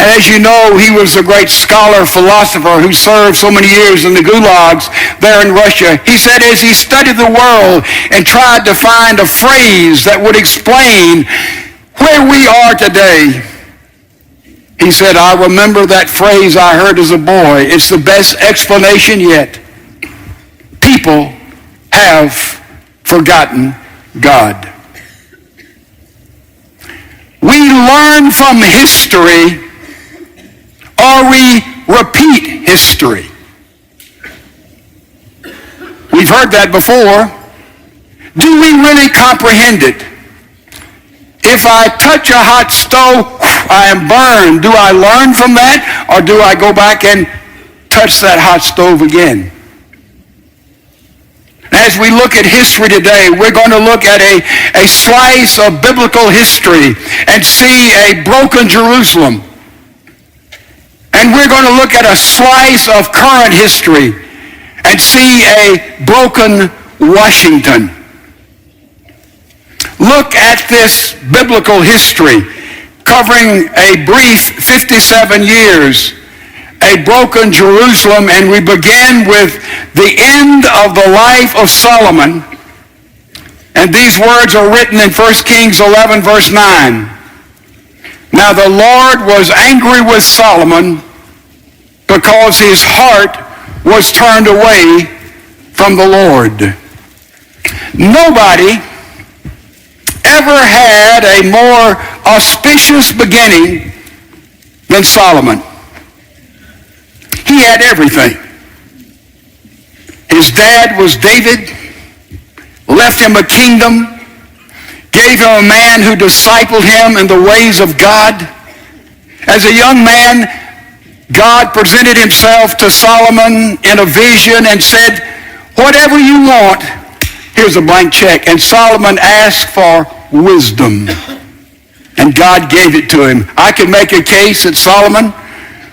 And as you know, he was a great scholar, philosopher who served so many years in the gulags there in Russia. He said as he studied the world and tried to find a phrase that would explain where we are today, he said, I remember that phrase I heard as a boy. It's the best explanation yet. People have forgotten God. We learn from history or we repeat history. We've heard that before. Do we really comprehend it? If I touch a hot stove, I am burned. Do I learn from that, or do I go back and touch that hot stove again? As we look at history today, we're going to look at a slice of biblical history and see a broken Jerusalem. And we're going to look at a slice of current history and see a broken Washington. Look at this biblical history covering a brief 57 years, a broken Jerusalem, and we begin with the end of the life of Solomon. And these words are written in 1 Kings 11, verse 9. Now the Lord was angry with Solomon because his heart was turned away from the Lord. Nobody ever had a more auspicious beginning than Solomon. He had everything. His dad was David, left him a kingdom, gave him a man who discipled him in the ways of God. As a young man, God presented himself to Solomon in a vision and said, whatever you want, here's a blank check. And Solomon asked for wisdom, and God gave it to him. I can make a case that Solomon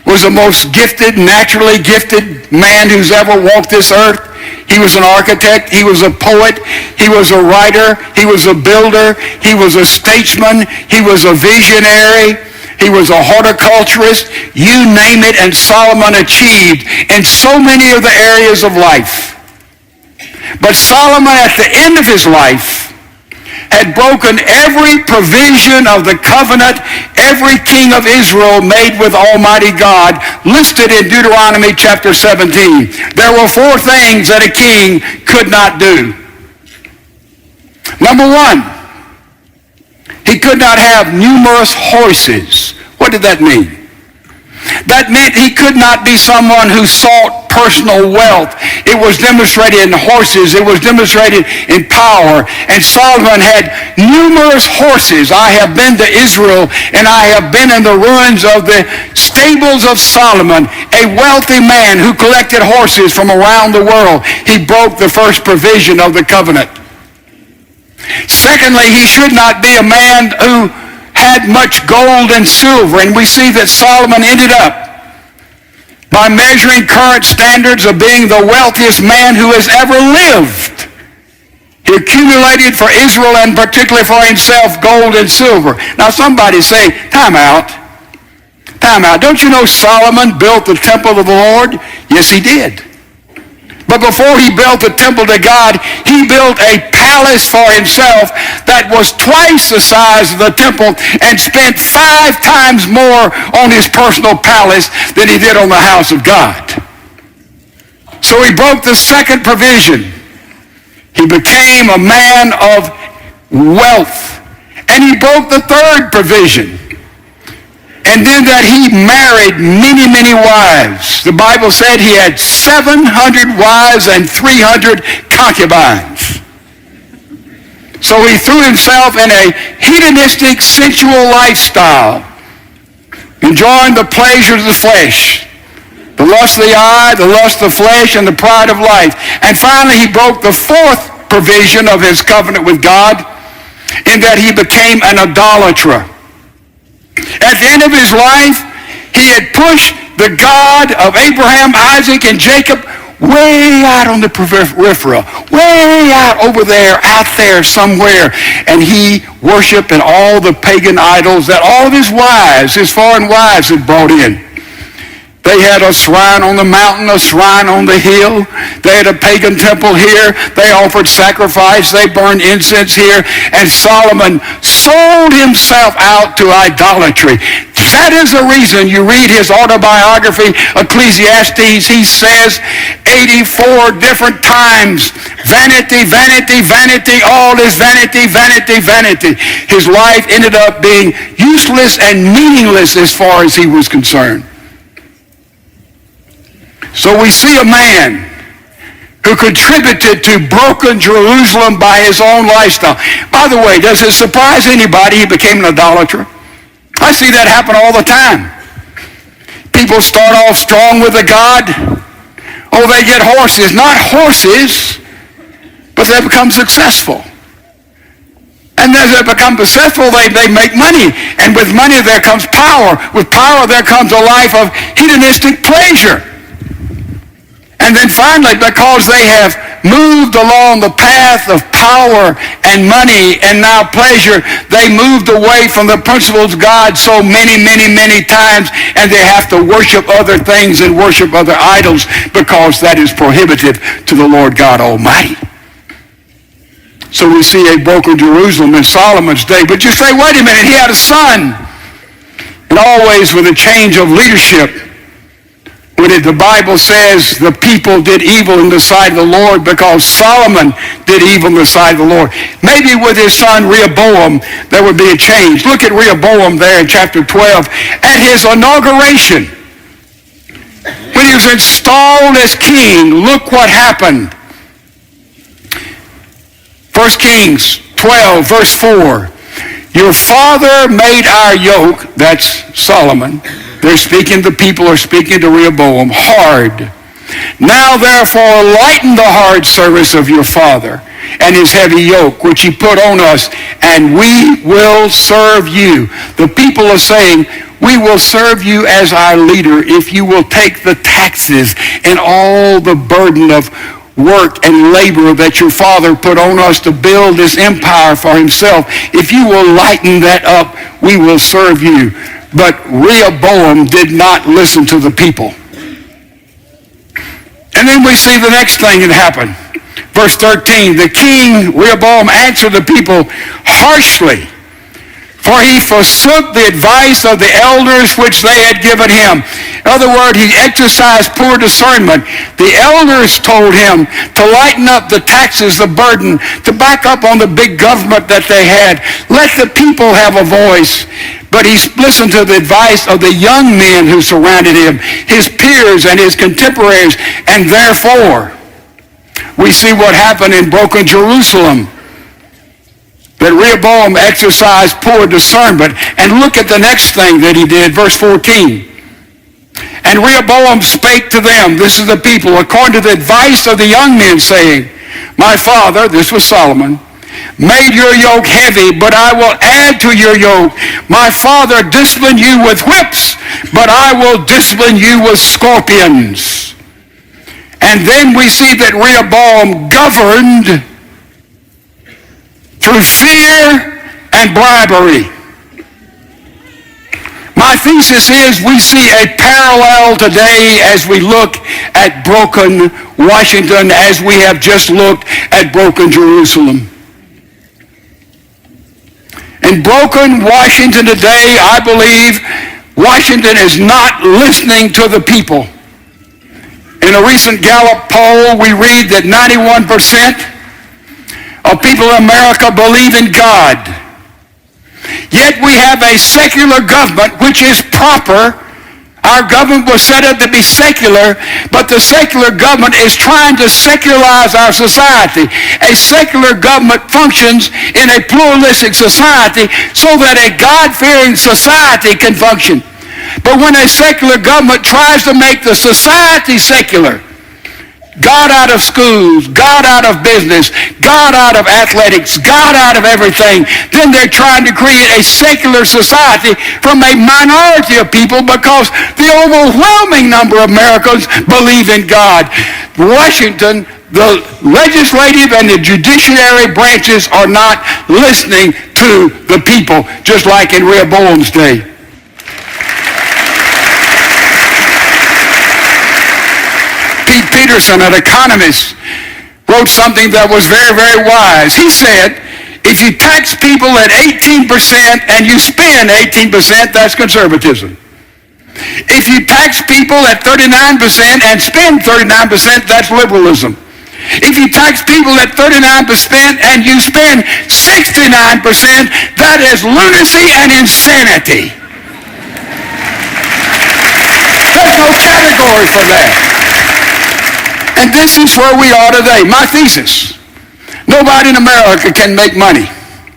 was the most gifted, naturally gifted man who's ever walked this earth. He was an architect. He was a poet. He was a writer. He was a builder. He was a statesman. He was a visionary. He was a horticulturist. You name it, and Solomon achieved in so many of the areas of life. But Solomon, at the end of his life, had broken every provision of the covenant every king of Israel made with Almighty God, listed in Deuteronomy chapter 17. There were 4 things that a king could not do. Number 1, he could not have numerous horses. What did that mean? That meant he could not be someone who sought personal wealth. It was demonstrated in horses. It was demonstrated in power. And Solomon had numerous horses. I have been to Israel, and I have been in the ruins of the stables of Solomon, a wealthy man who collected horses from around the world. He broke the first provision of the covenant. Secondly, he should not be a man who had much gold and silver, and we see that Solomon ended up by measuring current standards of being the wealthiest man who has ever lived. He accumulated for Israel and particularly for himself gold and silver. Now somebody say, time out. Time out. Don't you know Solomon built the temple of the Lord? Yes, he did. But before he built the temple to God, he built a palace for himself that was twice the size of the temple and spent 5 times more on his personal palace than he did on the house of God. So he broke the second provision. He became a man of wealth. And he broke the third provision. And then that he married many, many wives. The Bible said he had 700 wives and 300 concubines. So he threw himself in a hedonistic, sensual lifestyle, enjoying the pleasures of the flesh, the lust of the eye, the lust of the flesh, and the pride of life. And finally, he broke the 4th provision of his covenant with God, in that he became an idolater. At the end of his life, he had pushed the God of Abraham, Isaac, and Jacob way out on the periphery, way out there somewhere. And he worshiped and all the pagan idols that all of his wives, his foreign wives, had brought in. They had a shrine on the mountain, a shrine on the hill. They had a pagan temple here. They offered sacrifice. They burned incense here. And Solomon sold himself out to idolatry. That is the reason you read his autobiography, Ecclesiastes. He says 84 different times, vanity, vanity, vanity, all is vanity, vanity, vanity. His life ended up being useless and meaningless as far as he was concerned. So we see a man who contributed to broken Jerusalem by his own lifestyle. By the way, does it surprise anybody he became an idolater? I see that happen all the time. People start off strong with a God. Oh, they get horses. Not horses, but they become successful. And as they become successful, they make money. And with money there comes power. With power there comes a life of hedonistic pleasure. And then finally, because they have moved along the path of power and money and now pleasure, they moved away from the principles of God so many, many, many times, and they have to worship other things and worship other idols because that is prohibitive to the Lord God Almighty. So we see a broken Jerusalem in Solomon's day. But you say, wait a minute, he had a son. And always with a change of leadership, when the Bible says the people did evil in the sight of the Lord because Solomon did evil in the sight of the Lord. Maybe with his son Rehoboam there would be a change. Look at Rehoboam there in chapter 12. At his inauguration, when he was installed as king, look what happened. 1 Kings 12, verse 4. Your father made our yoke, that's Solomon. They're speaking, the people are speaking to Rehoboam, hard. Now therefore lighten the hard service of your father and his heavy yoke, which he put on us, and we will serve you. The people are saying, we will serve you as our leader if you will take the taxes and all the burden of work and labor that your father put on us to build this empire for himself. If you will lighten that up, we will serve you. But Rehoboam did not listen to the people. And then we see the next thing that happened. Verse 13, the king, Rehoboam, answered the people harshly, for he forsook the advice of the elders which they had given him. In other words, he exercised poor discernment. The elders told him to lighten up the taxes, the burden, to back up on the big government that they had. Let the people have a voice. But he listened to the advice of the young men who surrounded him, his peers and his contemporaries, and therefore we see what happened in broken Jerusalem. That Rehoboam exercised poor discernment. And look at the next thing that he did, verse 14. And Rehoboam spake to them, this is the people, according to the advice of the young men, saying, my father, this was Solomon, made your yoke heavy, but I will add to your yoke. My father disciplined you with whips, but I will discipline you with scorpions. And then we see that Rehoboam governed through fear and bribery. My thesis is we see a parallel today as we look at broken Washington, as we have just looked at broken Jerusalem. In broken Washington today, I believe Washington is not listening to the people. In a recent Gallup poll, we read that 91% of people in America believe in God. Yet we have a secular government which is proper. Our government was set up to be secular, but the secular government is trying to secularize our society. A secular government functions in a pluralistic society so that a God-fearing society can function. But when a secular government tries to make the society secular, God out of schools, God out of business, God out of athletics, God out of everything, then they're trying to create a secular society from a minority of people because the overwhelming number of Americans believe in God. Washington, the legislative and the judiciary branches are not listening to the people, just like in Rehoboam's day. Pete Peterson, an economist, wrote something that was very, very wise. He said, if you tax people at 18% and you spend 18%, that's conservatism. If you tax people at 39% and spend 39%, that's liberalism. If you tax people at 39% and you spend 69%, that is lunacy and insanity. There's no category for that. And this is where we are today. My thesis: nobody in America can make money.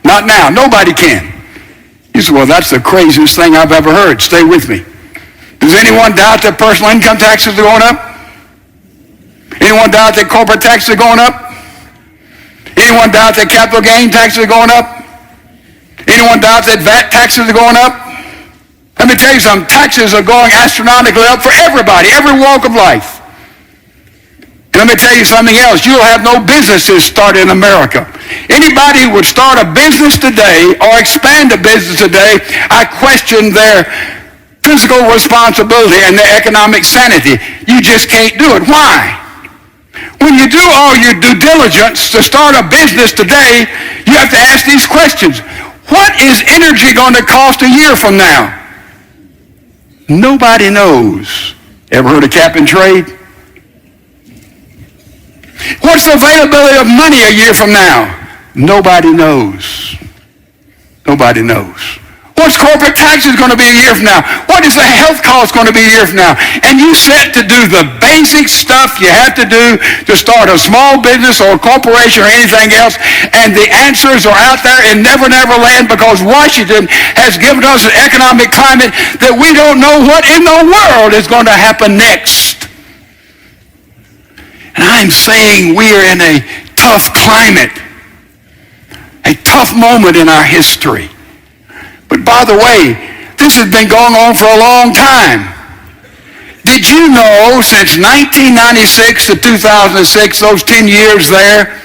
Not now. Nobody can. You say, well, that's the craziest thing I've ever heard. Stay with me. Does anyone doubt that personal income taxes are going up? Anyone doubt that corporate taxes are going up? Anyone doubt that capital gain taxes are going up? Anyone doubt that VAT taxes are going up? Let me tell you something. Taxes are going astronomically up for everybody, every walk of life. And let me tell you something else. You'll have no businesses started in America. Anybody who would start a business today or expand a business today, I question their physical responsibility and their economic sanity. You just can't do it. Why? When you do all your due diligence to start a business today, you have to ask these questions. What is energy going to cost a year from now? Nobody knows. Ever heard of cap and trade? What's the availability of money a year from now? Nobody knows. Nobody knows. What's corporate taxes going to be a year from now? What is the health cost going to be a year from now? And you set to do the basic stuff you have to do to start a small business or a corporation or anything else, and the answers are out there in Never Never Land, because Washington has given us an economic climate that we don't know what in the world is going to happen next. And I'm saying we are in a tough climate, a tough moment in our history. But by the way, this has been going on for a long time. Did you know since 1996 to 2006, those 10 years there,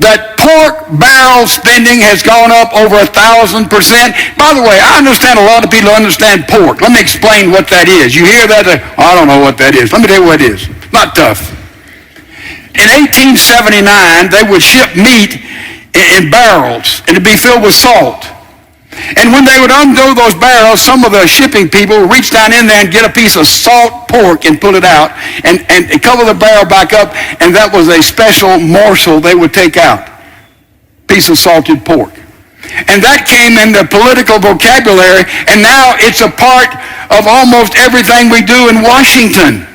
that pork barrel spending has gone up over 1,000%? By the way, I understand a lot of people understand pork. Let me explain what that is. You hear that? I don't know what that is. Let me tell you what it is. Not tough. In 1879, they would ship meat in barrels, and it'd be filled with salt. And when they would undo those barrels, some of the shipping people would reach down in there and get a piece of salt pork and pull it out and cover the barrel back up, and that was a special morsel they would take out, piece of salted pork. And that came in the political vocabulary, and now it's a part of almost everything we do in Washington.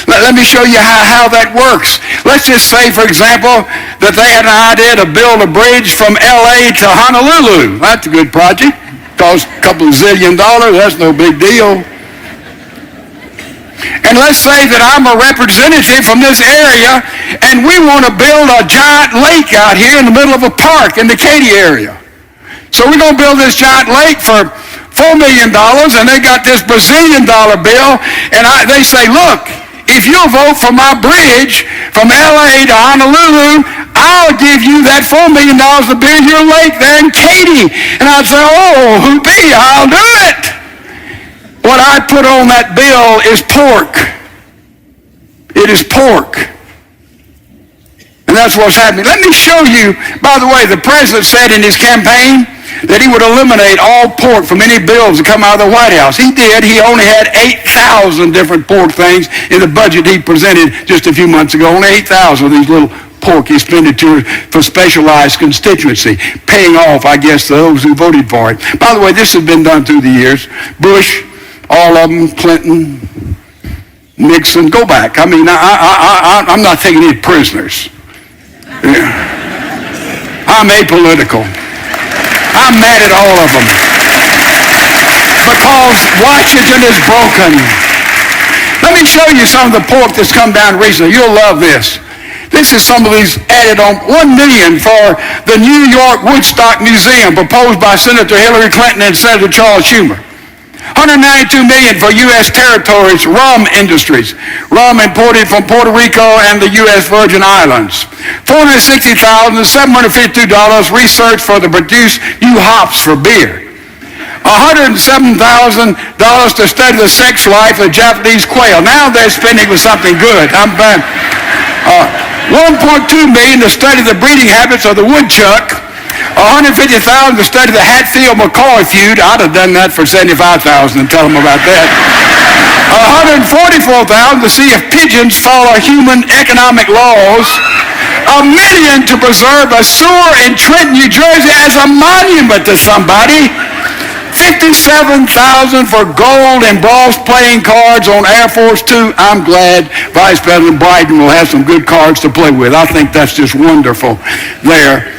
Let me show you how that works. Let's just say, for example, that they had an idea to build a bridge from L.A. to Honolulu. That's a good project. Cost a couple of $zillion. That's no big deal. And let's say that I'm a representative from this area, and we want to build a giant lake out here in the middle of a park in the Katy area. So we're going to build this giant lake for $4 million, and they got this Brazilian dollar bill, and they say, look, if you'll vote for my bridge from L.A. to Honolulu, I'll give you that $4 million to build your lake there in Katy. And I'd say, oh, whoopee, I'll do it. What I put on that bill is pork. It is pork. And that's what's happening. Let me show you, by the way, the president said in his campaign that he would eliminate all pork from any bills that come out of the White House. He did. He only had 8,000 different pork things in the budget he presented just a few months ago. Only 8,000 of these little pork expenditures for specialized constituency, paying off, I guess, those who voted for it. By the way, this has been done through the years. Bush, all of them, Clinton, Nixon, go back. I mean, I'm not taking any prisoners. I'm apolitical. I'm mad at all of them because Washington is broken. Let me show you some of the pork that's come down recently. You'll love this. This is some of these added on. $1 million for the New York Woodstock Museum, proposed by Senator Hillary Clinton and Senator Charles Schumer. $192 million for U.S. territories, rum industries, rum imported from Puerto Rico and the U.S. Virgin Islands. $460,752 research for the produce new hops for beer. $107,000 to study the sex life of Japanese quail. Now they're spending with something good. $1.2 million to study the breeding habits of the woodchuck. $150,000 to study the Hatfield-McCoy feud. I'd have done that for $75,000 and tell them about that. $144,000 to see if pigeons follow human economic laws. $1 million to preserve a sewer in Trenton, New Jersey as a monument to somebody. $57,000 for gold embossed playing cards on Air Force Two. I'm glad Vice President Biden will have some good cards to play with. I think that's just wonderful there.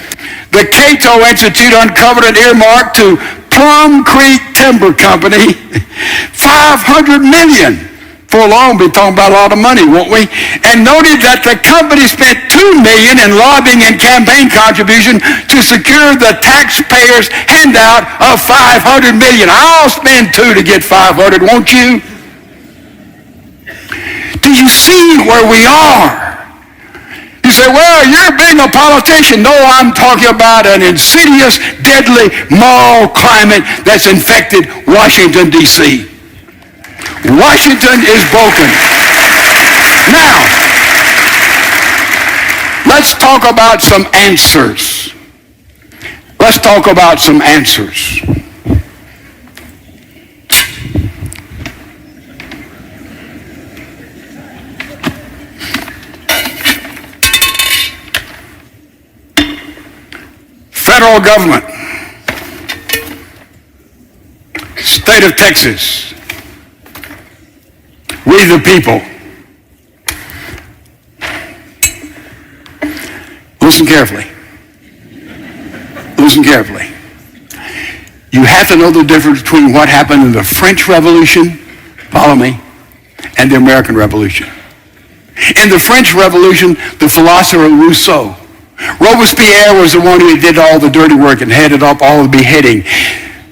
The Cato Institute uncovered an earmark to Plum Creek Timber Company, $500 million. For long, we'll be talking about a lot of money, won't we? And noted that the company spent $2 million in lobbying and campaign contribution to secure the taxpayers' handout of $500 million. I'll spend $2 to get $500, won't you? Do you see where we are? You say, well, you're being a politician. No, I'm talking about an insidious, deadly, moral climate that's infected Washington, D.C. Washington is broken. Now, let's talk about some answers. Let's talk about some answers. Federal government, state of Texas, we the people. Listen carefully. Listen carefully. You have to know the difference between what happened in the French Revolution, follow me, and the American Revolution. In the French Revolution, the philosopher Rousseau, Robespierre was the one who did all the dirty work and headed up all the beheading.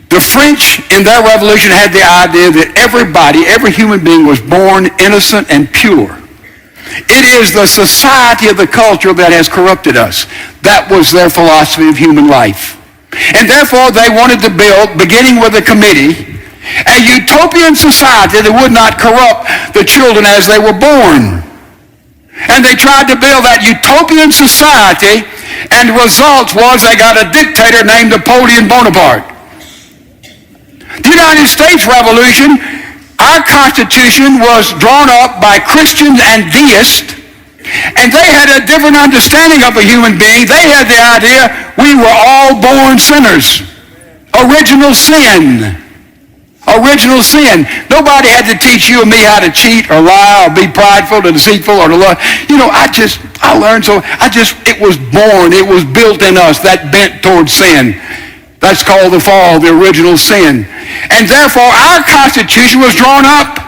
The French, in their revolution, had the idea that everybody, every human being was born innocent and pure. It is the society of the culture that has corrupted us. That was their philosophy of human life. And therefore, they wanted to build, beginning with a committee, a utopian society that would not corrupt the children as they were born. And they tried to build that utopian society, and the result was they got a dictator named Napoleon Bonaparte. The United States Revolution, our Constitution was drawn up by Christians and deists, and they had a different understanding of a human being. They had the idea we were all born sinners. Original sin. Original sin. Nobody had to teach you and me how to cheat or lie or be prideful or deceitful or to love. You know, I learned so. It was born. It was built in us, that bent towards sin. That's called the fall, the original sin. And therefore, our Constitution was drawn up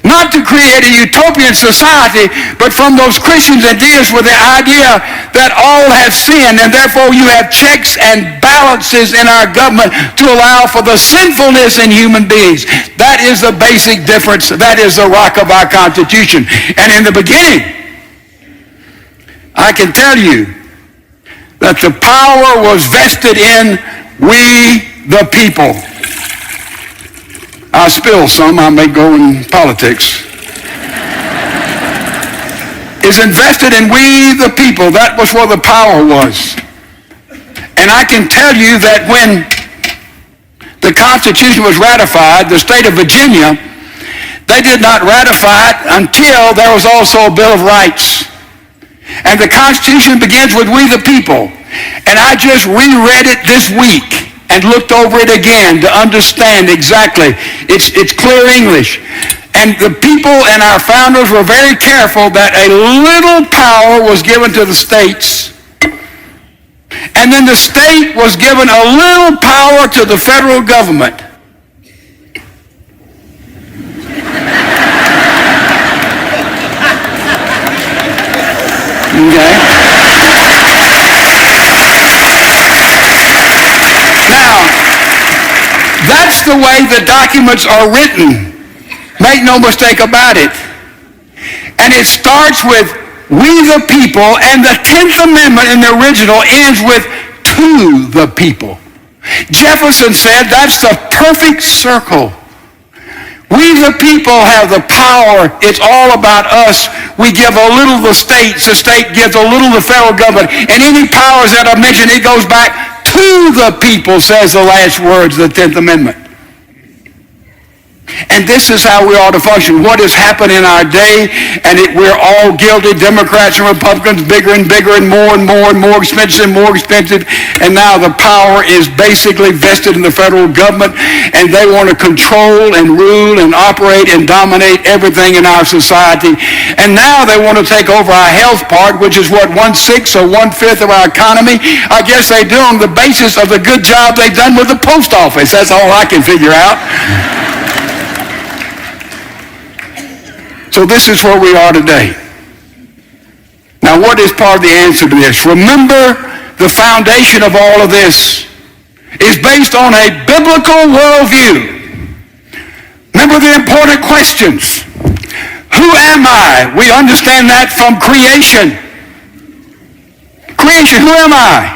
not to create a utopian society, but from those Christians and deists with the idea that all have sinned, and therefore you have checks and balances in our government to allow for the sinfulness in human beings. That is the basic difference. That is the rock of our Constitution. And in the beginning, I can tell you that the power was vested in we the people. I'll spill some, I may go in politics. Is invested in we the people. That was where the power was. And I can tell you that when the Constitution was ratified, the state of Virginia, they did not ratify it until there was also a Bill of Rights. And the Constitution begins with we the people. And I just reread it this week and looked over it again to understand exactly. It's clear English. And the people and our founders were very careful that a little power was given to the states. And then the state was given a little power to the federal government. Okay? Now, that's the way way the documents are written. Make no mistake about it. And it starts with "we the people," and the 10th Amendment in the original ends with "to the people." Jefferson said that's the perfect circle. We the people have the power. It's all about us. We give a little to the state gives a little to the federal government. And any powers that are mentioned, it goes back to the people, says the last words of the 10th Amendment. And this is how we ought to function. What has happened in our day, and we're all guilty, Democrats and Republicans, bigger and bigger and more and more and more expensive and more expensive. And now the power is basically vested in the federal government, and they want to control and rule and operate and dominate everything in our society. And now they want to take over our health part, which is what, 1/6 or 1/5 of our economy. I guess they do on the basis of the good job they've done with the post office. That's all I can figure out. So this is where we are today. Now, what is part of the answer to this? Remember, the foundation of all of this is based on a biblical worldview. Remember the important questions. Who am I? We understand that from creation. Creation, who am I?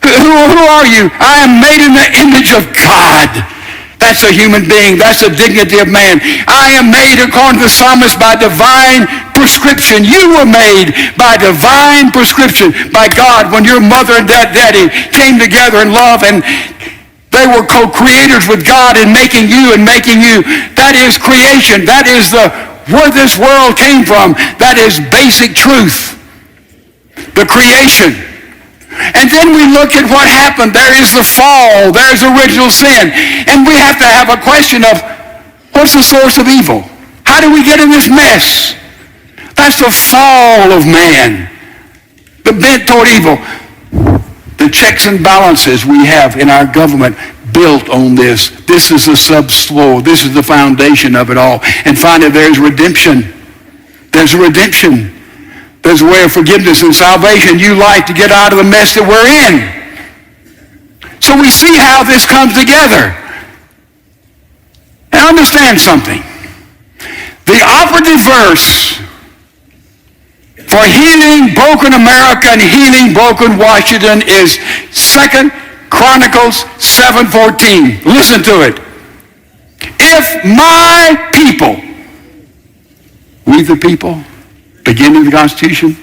Who are you? I am made in the image of God. That's a human being. That's the dignity of man. I am made, according to the psalmist, by divine prescription. You were made by divine prescription, by God, when your mother and daddy came together in love, and they were co-creators with God in making you and making you. That is creation. That is where this world came from. That is basic truth. The creation. And then we look at what happened. There is the fall. There is original sin. And we have to have a question of, what's the source of evil? How do we get in this mess? That's the fall of man. The bent toward evil. The checks and balances we have in our government built on this. This is the subfloor. This is the foundation of it all. And finally, there's redemption. There's redemption. There's a way of forgiveness and salvation. You like to get out of the mess that we're in. So we see how this comes together. And understand something. The operative verse for healing broken America and healing broken Washington is 2 Chronicles 7:14. Listen to it. If my people, we the people, beginning of the Constitution,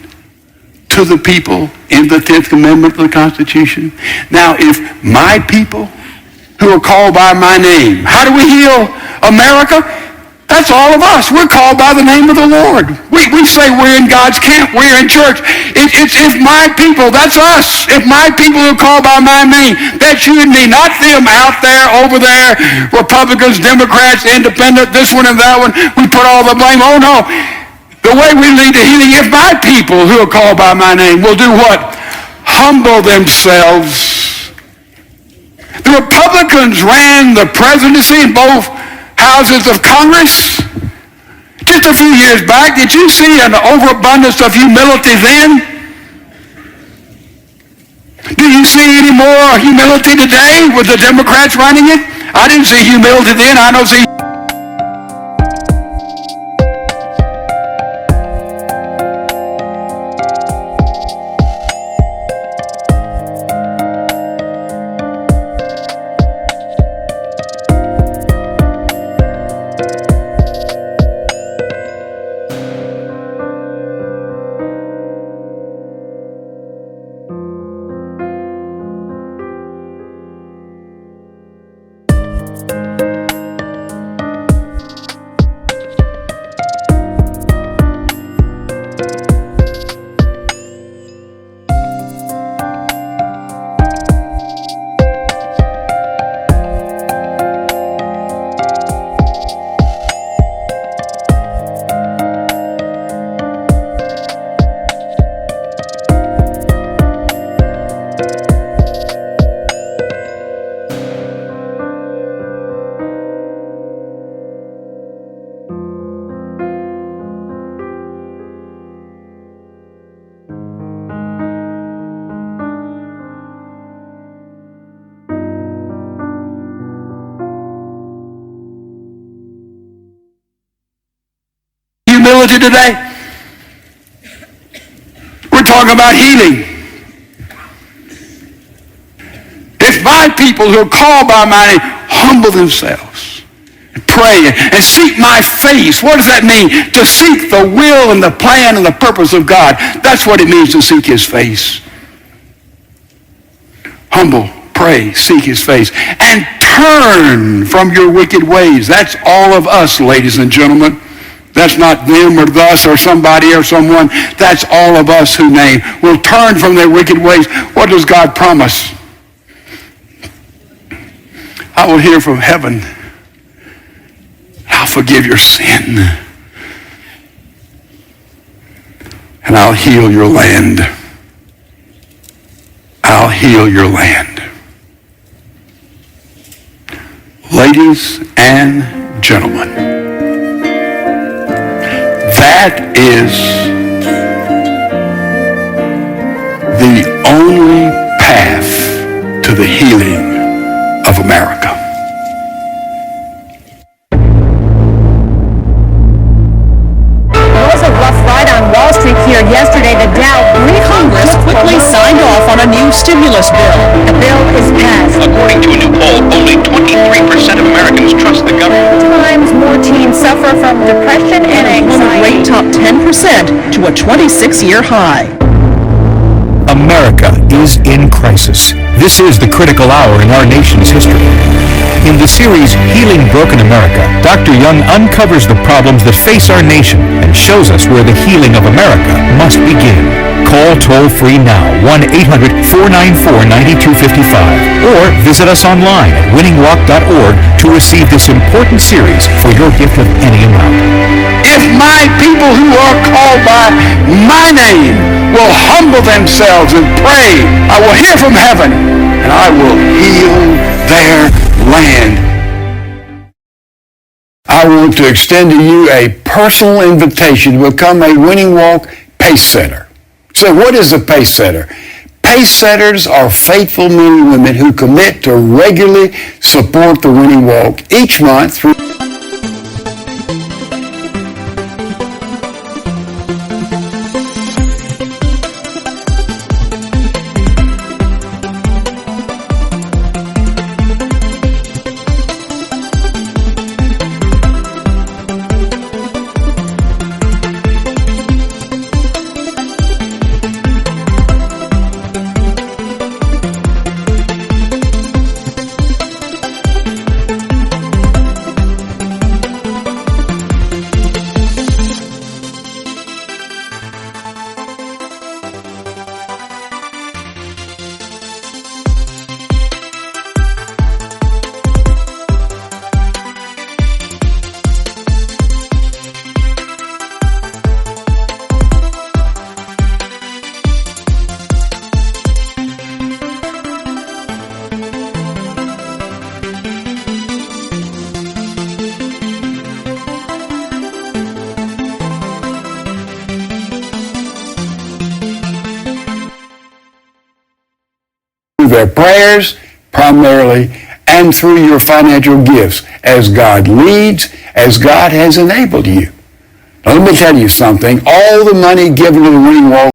to the people in the 10th Amendment of the Constitution. Now, if my people who are called by my name, how do we heal America? That's all of us. We're called by the name of the Lord. We say we're in God's camp. We're in church. It's if my people, that's us. If my people who are called by my name, that's you and me, not them out there, over there, Republicans, Democrats, independent, this one and that one. We put all the blame. Oh, no. The way we lead to healing, if my people who are called by my name will do what? Humble themselves. The Republicans ran the presidency in both houses of Congress. Just a few years back, did you see an overabundance of humility then? Do you see any more humility today with the Democrats running it? I didn't see humility then. I don't see disability today? We're talking about healing. If my people who are called by my name humble themselves and pray and seek my face, what does that mean? To seek the will and the plan and the purpose of God. That's what it means to seek his face. Humble, pray, seek his face, and turn from your wicked ways. That's all of us, ladies and gentlemen. That's not them or us or somebody or someone. That's all of us who name will turn from their wicked ways. What does God promise? I will hear from heaven. I'll forgive your sin. And I'll heal your land. I'll heal your land. Ladies and gentlemen, that is the only path to the healing of America. It was a rough ride on Wall Street here yesterday. The Dow Congress quickly signed off on a new stimulus bill. The bill is passed. According to a new poll, only 23% of Americans trust the government. Times more teens suffer from depression and Unemployment rate anxiety. topped 10% to a 26-year high. America is in crisis. This is the critical hour in our nation's history. In the series Healing Broken America, Dr. Young uncovers the problems that face our nation and shows us where the healing of America must begin. Call toll-free now, 1-800-494-9255, or visit us online at winningwalk.org to receive this important series for your gift of any amount. If my people who are called by my name will humble themselves and pray, I will hear from heaven and I will heal their land. I want to extend to you a personal invitation to become a Winning Walk pace setter. So what is a pace setter? Pace setters are faithful men and women who commit to regularly support the Winning Walk each month through their prayers primarily and through your financial gifts as God leads, as God has enabled you. Now, let me tell you something. All the money given to the Winning Walk